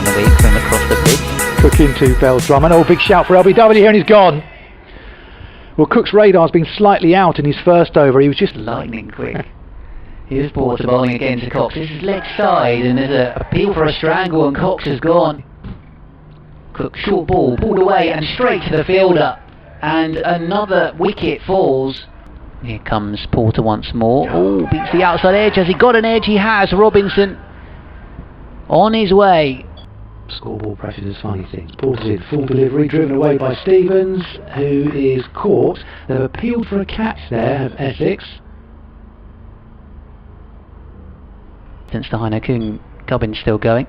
in the week from across the pitch. Cook into Bell's drum, and big shout for LBW here, and he's gone. Well, Cook's radar's been slightly out in his first over. He was just lightning quick. Here's Porter bowling again to Cox. This is leg side, and there's an appeal for a strangle, and Cox has gone. Cook, short ball, pulled away and straight to the fielder, and another wicket falls. Here comes Porter once more. Oh, beats the outside edge. Has he got an edge? He has. Robinson on his way. Scoreboard practices funny things. Porter's in full delivery, driven away by Stevens, who is caught. They've appealed for a catch there of Essex. Since the Heineken Gubbin's still going.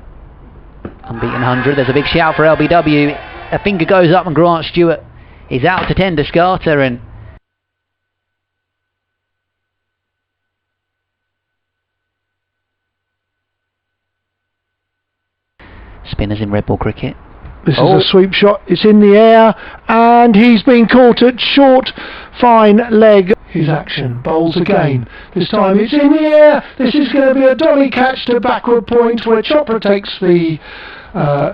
Unbeaten 100. There's a big shout for LBW. A finger goes up and Grant Stewart is out to tender Scarter, and spinners in red ball cricket. This is a sweep shot. It's in the air, and he's been caught at short, fine leg. His action bowls again. This time it's in the air. This is going to be a dolly catch to backward point where Chopra takes the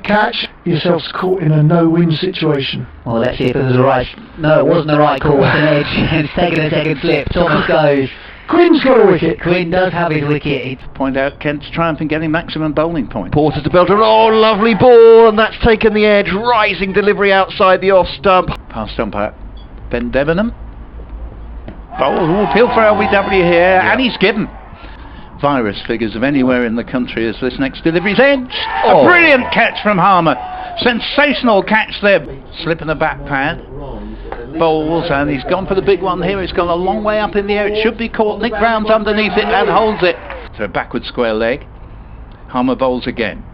catch. Yourself's caught in a no-win situation. Well, let's see if it was the right. No, it wasn't the right call. It's an edge, and it's taken a second slip. Thomas goes. Quinn's got a wicket. Quinn does have his wicket. Point out Kent's triumph in getting maximum bowling points. Porter to Belter. Oh, lovely ball, and that's taken the edge. Rising delivery outside the off stump. Past umpire Ben Debenham. Bowl, appeal for LBW here, and he's given. Virus figures of anywhere in the country as this next delivery's edged. A brilliant catch from Harmer. Sensational catch there. Slip in the back pad. Bowls, and he's gone for the big one here. It's gone a long way up in the air. It should be caught. Nick Brown's underneath it and holds it. So backward square leg. Harmer bowls again.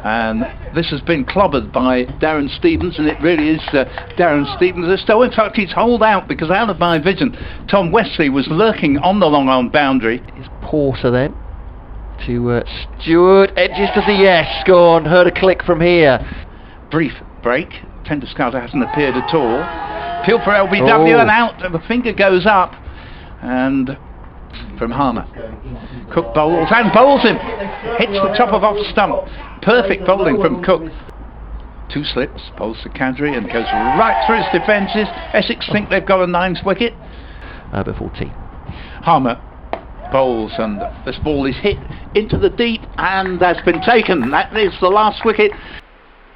And this has been clobbered by Darren Stevens, and it really is Darren Stevens. So in fact, he's holed out because out of my vision, Tom Wesley was lurking on the long on boundary. It's Porter then to Stewart. Edges to the yes. Gone. Heard a click from here. Brief break. Tender Scouter hasn't appeared at all. Appeal for LBW and out. The finger goes up, and from Harmer. Cook bowls and bowls him. Hits the top of off stump. Perfect bowling from Cook. Two slips, bowls to Kadri and goes right through his defences. Essex think they've got a ninth wicket. Over 14. Harmer bowls, and this ball is hit into the deep, and that's been taken. That is the last wicket.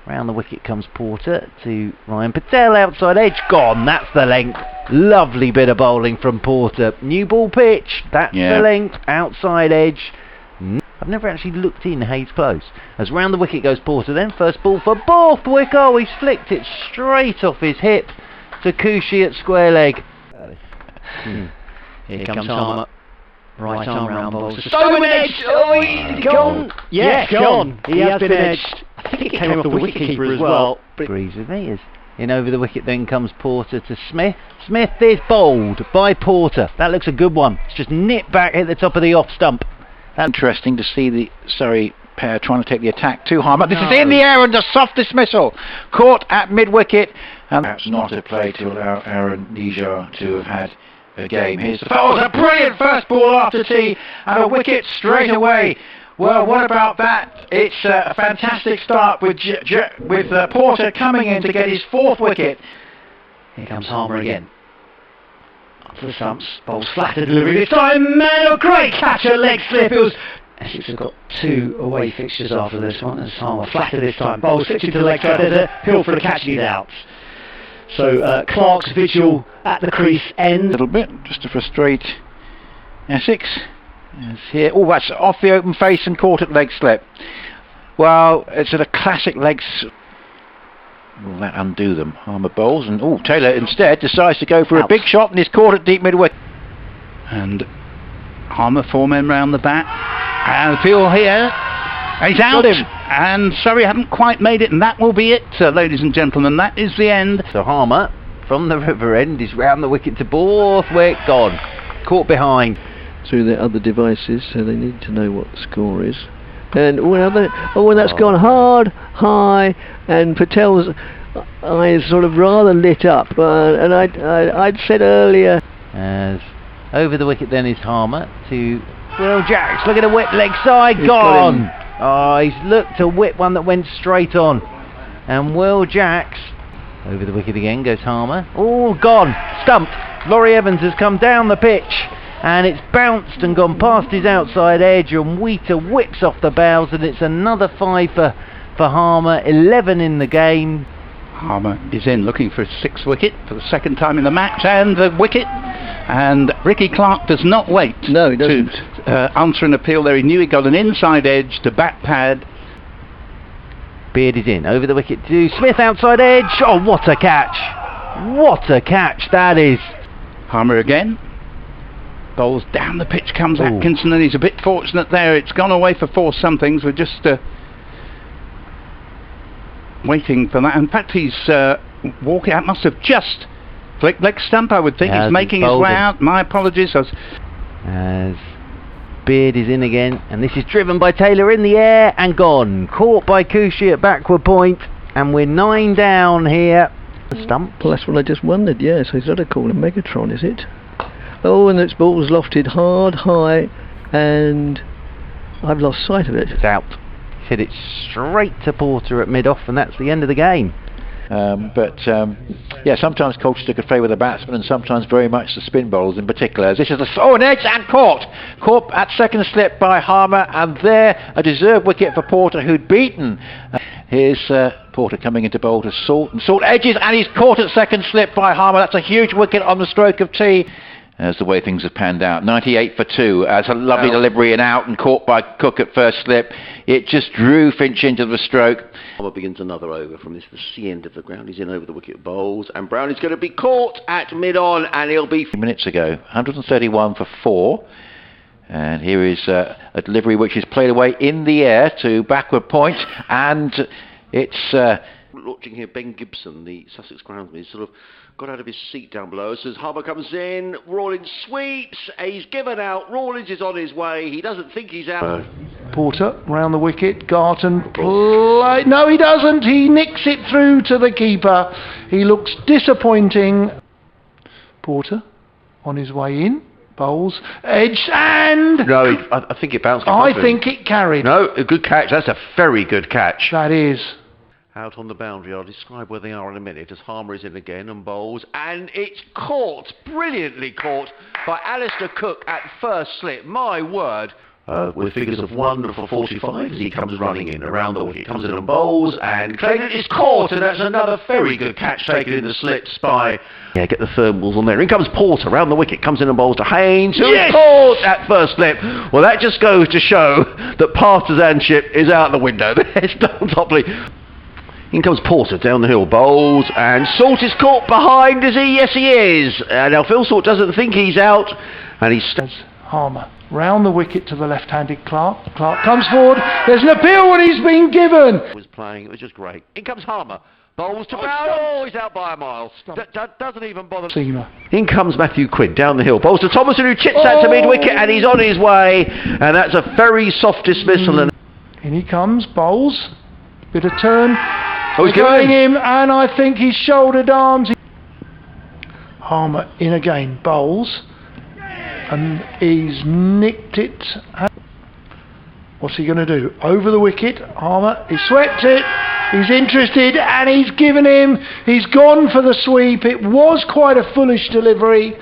Round the wicket comes Porter to Ryan Patel, outside edge, gone. That's the length. Lovely bit of bowling from Porter. New ball pitch, that's the length, outside edge. I've never actually looked in Hayes Close. As round the wicket goes Porter, then first ball for Borthwick. Oh, he's flicked it straight off his hip to Cushy at square leg. Here comes Harmer. Right arm round bowls. Stoneman edge! Oh, he's gone! Yes, gone. He has been edged. I think it came off the wicketkeeper as well. Agrees with me. In over the wicket then comes Porter to Smith. Smith is bowled by Porter. That looks a good one. It's just nipped back at the top of the off stump. That's interesting to see the Surrey pair trying to take the attack to Harmer. This is in the air and a soft dismissal. Caught at mid-wicket. And that's not a play to allow Aaron Nijar to have had a game. Here's the ball. A brilliant first ball after tea and a wicket straight away. Well, what about that? It's a fantastic start with Porter coming in to get his fourth wicket. Here comes Harmer again. Up to the stumps. Bowls flat to delivery this time. Man, a great catch, a leg slip. It was Essex have got two away fixtures after this one. As Harmer flatter this time. Bowls fixed to the leg side. There's a hill for the catch and he's out. So Clark's vigil at the crease ends. A little bit, just to frustrate Essex. Here. Oh, that's off the open face and caught at leg slip. Well, it's at a classic legs. Will that undo them? Harmer bowls, and Taylor instead decides to go for a big shot and is caught at deep mid-wicket. And Harmer, 4 men round the bat, and Phil here. He's out, and Surrey haven't quite made it, and that will be it, ladies and gentlemen. That is the end. So Harmer from the river end is round the wicket to Borthwick, gone, caught behind. Through their other devices, so they need to know what the score is. And when that's gone hard, high, and Patel's eyes sort of rather lit up. And I'd said earlier. As over the wicket then is Harmer to Will Jacks. Look at a wet leg side, gone. Oh, he's looked to whip one that went straight on. And Will Jacks, over the wicket again, goes Harmer. Oh, gone, stumped. Laurie Evans has come down the pitch, and it's bounced and gone past his outside edge, and Wheater whips off the bows, and it's another 5 for Harmer, 11 in the game. Harmer is in looking for his 6th wicket for the 2nd time in the match, and the wicket. And Ricky Clark does not wait No, he doesn't. to answer an appeal there. He knew he got an inside edge to bat pad. Beard is in, over the wicket to Smith, outside edge. Oh, what a catch! What a catch that is! Harmer again. Bowls down the pitch comes Ooh. Atkinson, and he's a bit fortunate there. It's gone away for 4 somethings. We're just waiting for that. In fact, he's walking out. Must have just flicked leg stump, I would think. Yeah, he's making his way out. My apologies. As Beard is in again, and this is driven by Taylor in the air and gone. Caught by Cushy at backward point, and we're 9 down here. The stump. Well, that's what I just wondered, yeah. So he's got to call a Megatron, is it? Oh, and its ball's lofted hard, high, and I've lost sight of it. It's out. He hit it straight to Porter at mid-off, and that's the end of the game. Yeah, sometimes coaches can favour the batsmen, and sometimes very much the spin bowlers in particular. This is an edge and caught at second slip by Harmer, and there a deserved wicket for Porter, who'd beaten. Here's Porter coming into bowl to Salt, and Salt edges, and he's caught at second slip by Harmer. That's a huge wicket on the stroke of tea. As the way things have panned out, 98 for 2. That's a lovely delivery and out, and caught by Cook at first slip. It just drew Finch into the stroke. Harmer begins another over from the C end of the ground. He's in over the wicket bowls, and Brown is going to be caught at mid-on, and he'll be... Minutes ago, 131 for 4. And here is a delivery which is played away in the air to backward point, and it's... Watching here, Ben Gibson, the Sussex groundsman, he's sort of got out of his seat down below. As Harmer comes in, Rawlins sweeps, he's given out, Rawlins is on his way, he doesn't think he's out. Porter round the wicket, Garton play. No, he doesn't. He nicks it through to the keeper. He looks disappointing. Porter on his way in, bowls, edge, and No, I think it bounced. I think it carried. No, a good catch. That's a very good catch. That is. Out on the boundary, I'll describe where they are in a minute as Harmer is in again and bowls, and it's caught, brilliantly caught by Alistair Cook at first slip. My word. With figures of 1 for 45 as he comes running in around the wicket, comes in and bowls, and Clayton is caught, and that's another very good catch taken in the slips by... Yeah, get the thermals on there. In comes Porter, round the wicket, comes in and bowls to Haynes, who is caught at first slip. Well, that just goes to show that partisanship is out the window. There's Don Topley. In comes Porter down the hill, bowls, and Salt is caught behind, is he? Yes, he is. Now Phil Salt doesn't think he's out, and he's... Harmer round the wicket to the left-handed Clark. Clark comes forward. There's an appeal, and he's been given. Was playing, it was just great. In comes Harmer, bowls to Brown. Oh, he's out by a mile. Doesn't even bother. Seamer. In comes Matthew Quinn down the hill, bowls to Thomason, who chips that to mid-wicket, and he's on his way, and that's a very soft dismissal. And in he comes, bowls, bit of turn. Oh, he's going him, and I think he's shouldered arms. Harmer in again, bowls, and he's nicked it. What's he going to do? Over the wicket, Harmer, he swept it, he's interested, and he's given him, he's gone for the sweep. It was quite a foolish delivery.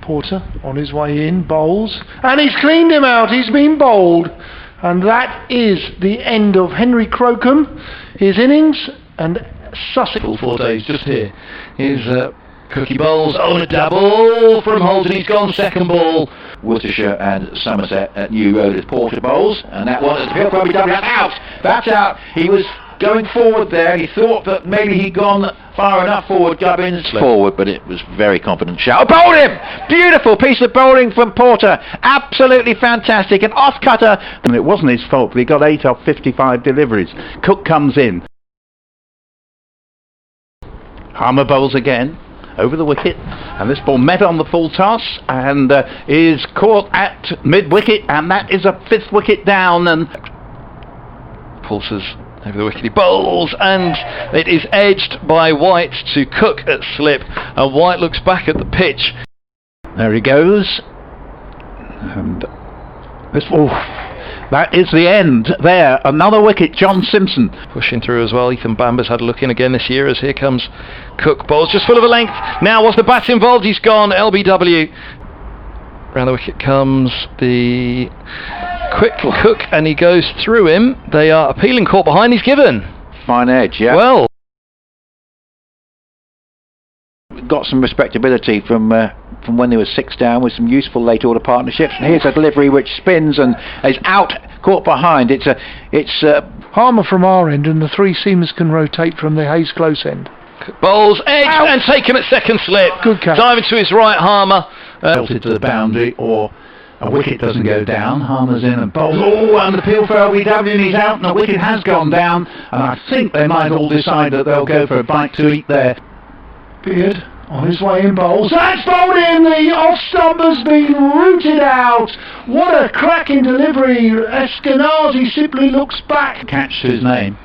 Porter on his way in, bowls, and he's cleaned him out, he's been bowled. And that is the end of Henry Crocombe, his innings, and Sussex. 4 days just here. Here's Cookie Bowles on a double from Holden. He's gone second ball. Worcestershire and Somerset at New Road as Porter bowls, and that one is probably double out. That's out. He was going forward there. He thought that maybe he'd gone far enough forward, Gubbins forward, but it was very confident shout. Bowled him! Beautiful piece of bowling from Porter. Absolutely fantastic. An off cutter. And it wasn't his fault, but he got 8 off 55 deliveries. Cook comes in. Harmer bowls again. Over the wicket, and this ball met on the full toss and is caught at mid-wicket, and that is a 5th wicket down, and pulses over the wicket, he bowls, and it is edged by White to Cook at slip, and White looks back at the pitch. There he goes, and this ball That is the end there. Another wicket, John Simpson. Pushing through as well. Ethan Bamber's had a look in again this year as here comes Cook. Bowls just full of a length. Now, was the bat involved? He's gone. LBW. Round the wicket comes the quick Cook, and he goes through him. They are appealing, caught behind. He's given. Fine edge, yeah. Well, got some respectability from when they were 6 down with some useful late order partnerships. And here's a delivery which spins and is out, caught behind. It's Harmer from our end, and the 3 seamers can rotate from the Hayes close end. Bowls edge and taken at second slip. Good catch. Diving to his right, Harmer. Belted to the boundary, or a wicket doesn't go down. Harmer's in and bowls. Oh, and the appeal for LBW, and he's out, and the wicket has gone down. And I think they might all decide that they'll go for a bite to eat there. Beard on his way in, bowls. That's bowled in. The off stump has been rooted out. What a cracking delivery. Eskenazi simply looks back. Catch to his name.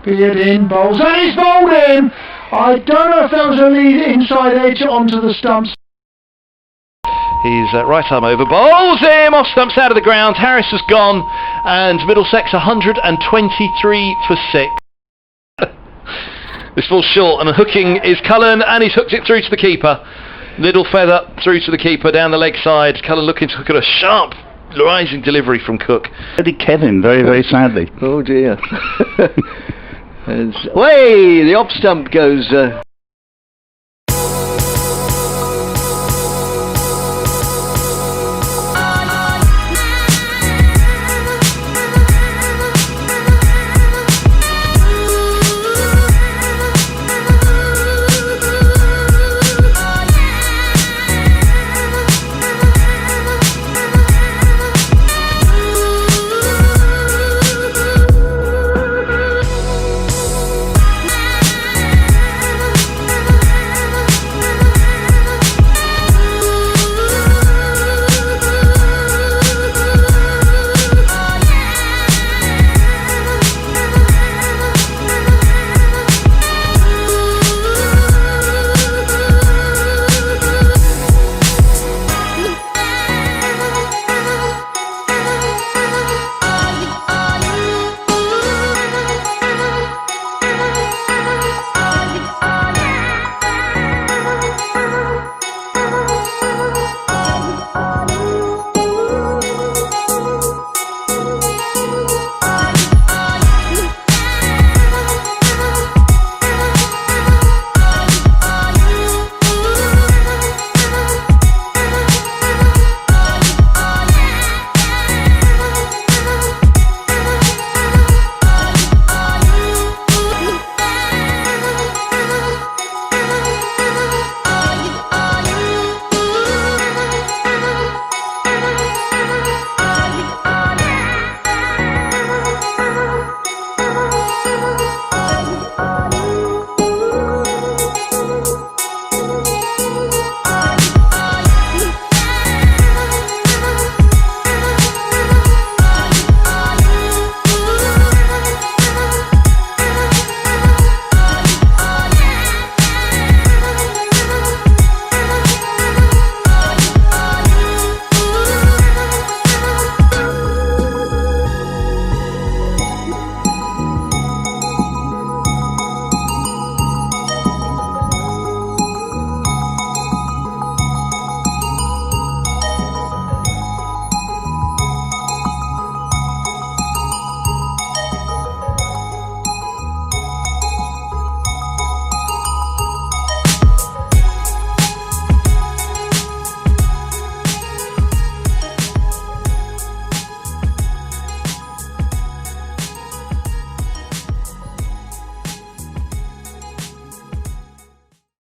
Beard in, bowls, and he's bowled in. I don't know if that was a lead inside edge onto the stumps. He's right arm over, bowls him, off stumps out of the ground. Harris has gone, and Middlesex 123 for 6. This falls short, and hooking is Cullen, and he's hooked it through to the keeper. Little feather through to the keeper down the leg side. Cullen looking to hook at a sharp rising delivery from Cook. Kevin, very, very sadly. Oh dear. Way, the off stump goes